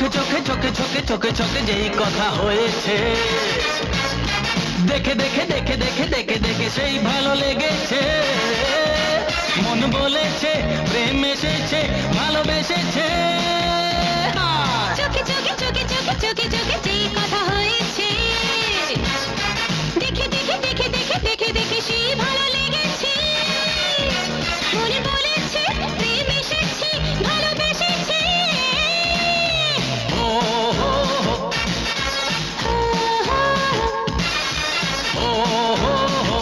চোখে চোখে চোখে চোখে চোখে চোখে যেই কথা হয়েছে, দেখে দেখে দেখে দেখে দেখে দেখে সেই ভালো লেগেছে। মন বলেছে প্রেম এসেছে, ভালোবেসেছে। চোখে চোখে চোখে চোখে চোখে চোখে যেই কথা হয়েছে, দেখে দেখে দেখে দেখে দেখে দেখে সেই ভালো লেগেছে। মন বলেছে প্রেম এসেছে, ভালোবেসেছে। ও হো হো, ও হো হো।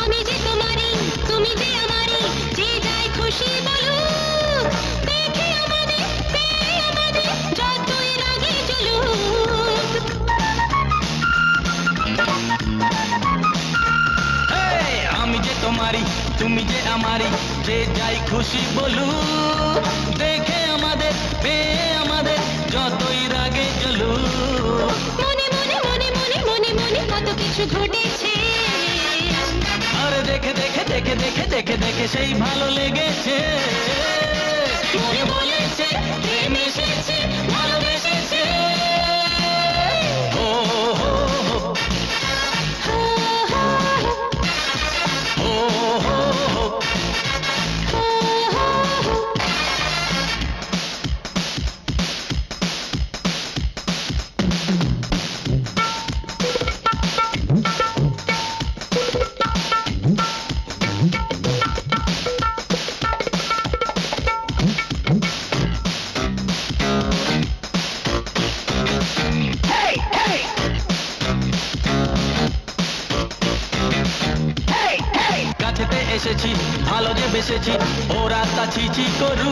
আমি যে তোমারই, তুমি যে আমারই, যে যাই খুশি বলুক। দেখে আমাদের, পেয়ে আমাদের, যতই রাগে জ্বলুক। এই, আমি যে তোমারই, তুমি যে আমারই, যে যাই খুশি বলুক। দেখে আমাদের, পেয়ে আমাদের, যতই রাগে জ্বলুক। মনে মনে মনে মনে মনে মনে কত কিছু ঘটেছে। আরে দেখে দেখে দেখে দেখে দেখে দেখে সেই ভালো লেগেছে। মনে বলেছে প্রেম এসেছে, ভালোবেসেছে। ও হো হো, ও হো হো। কাছেতে এসেছি, ভালো যে বেসেছি, ওরা তা ছিছি করু।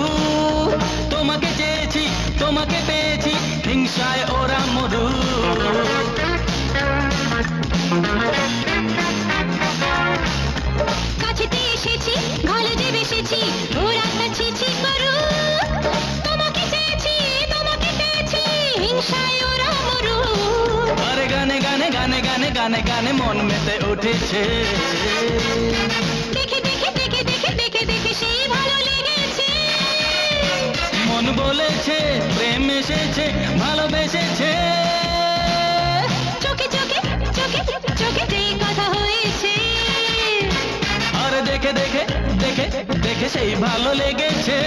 তোমাকে চেয়েছি, তোমাকে পেয়েছি, হিংসায় ওরা মরু। কাছেতে এসেছি, ভালো যে বেসেছি, ওরা কাছে ছি করুক। তোমাকে চেয়েছি, তোমাকে পেয়েছি, হিংসায় ওরা মরুক। আরে গানে গানে গানে গানে গানে গানে মন মেতে উঠেছে। দেখে দেখে দেখে দেখে দেখে দেখে সেই ভালো লেগেছে। মন বলেছে প্রেম এসেছে, ভালোবেসেছে। চোখে চোখে চোখে চোখে যেই কথা হয়েছে, আরে দেখে দেখে দেখে দেখে সেই ভালো লেগেছে।